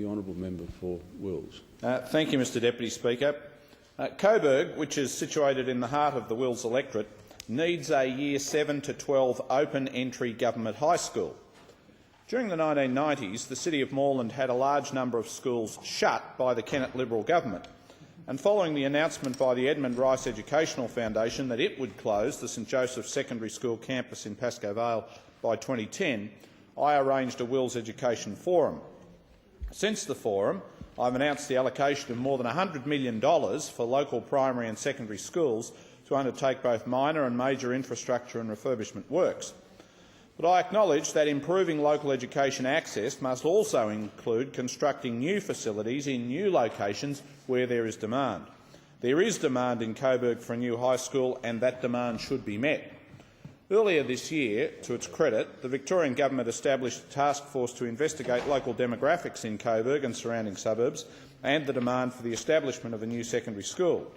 The honourable member for Wills. Thank you, Mr Deputy Speaker. Coburg, which is situated in the heart of the Wills electorate, needs a Year 7 to 12 open-entry government high school. During the 1990s, the City of Moreland had a large number of schools shut by the Kennett Liberal government, and following the announcement by the Edmund Rice Educational Foundation that it would close the St Joseph's Secondary School campus in Pascoe Vale by 2010, I arranged a Wills Education Forum. Since the forum, I have announced the allocation of more than $100 million for local primary and secondary schools to undertake both minor and major infrastructure and refurbishment works. But I acknowledge that improving local education access must also include constructing new facilities in new locations where there is demand. There is demand in Coburg for a new high school, and that demand should be met. Earlier this year, to its credit, the Victorian Government established a task force to investigate local demographics in Coburg and surrounding suburbs and the demand for the establishment of a new secondary school.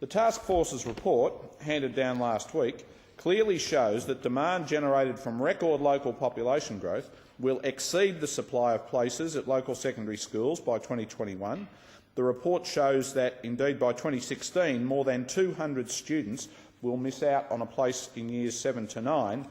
The task force's report, handed down last week, clearly shows that demand generated from record local population growth will exceed the supply of places at local secondary schools by 2021. The report shows that, indeed, by 2016, more than 200 students will miss out on a place in Years 7 to 9,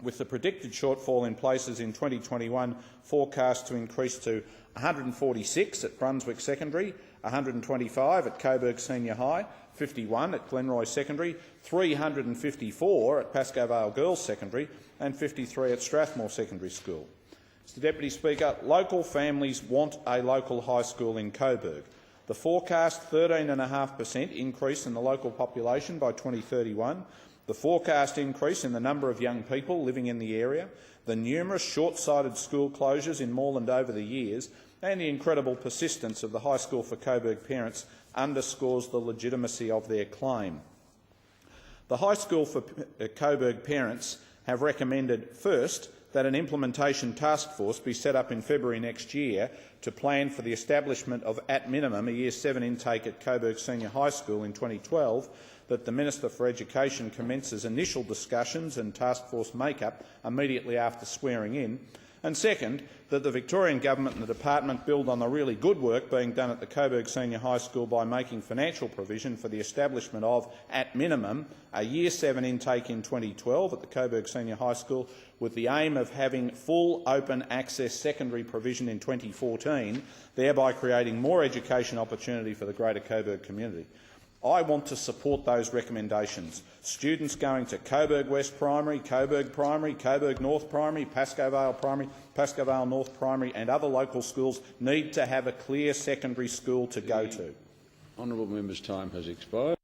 with the predicted shortfall in places in 2021 forecast to increase to 146 at Brunswick Secondary, 125 at Coburg Senior High, 51 at Glenroy Secondary, 354 at Pascoe Vale Girls Secondary and 53 at Strathmore Secondary School. Mr Deputy Speaker, local families want a local high school in Coburg. The forecast 13.5% increase in the local population by 2031, the forecast increase in the number of young people living in the area, the numerous short-sighted school closures in Moreland over the years, and the incredible persistence of the High School for Coburg parents underscores the legitimacy of their claim. The High School for Coburg parents have recommended, first, that an implementation task force be set up in February next year to plan for the establishment of, at minimum, a Year 7 intake at Coburg Senior High School in 2012, that the Minister for Education commences initial discussions and task force make-up immediately after swearing in, and second, that the Victorian Government and the Department build on the really good work being done at the Coburg Senior High School by making financial provision for the establishment of, at minimum, a Year 7 intake in 2012 at the Coburg Senior High School, with the aim of having full open access secondary provision in 2014, thereby creating more education opportunity for the greater Coburg community. I want to support those recommendations. Students going to Coburg West Primary, Coburg North Primary, Pascoe Vale Primary, Pascoe Vale North Primary and other local schools need to have a clear secondary school to go to. Honourable member's time has expired.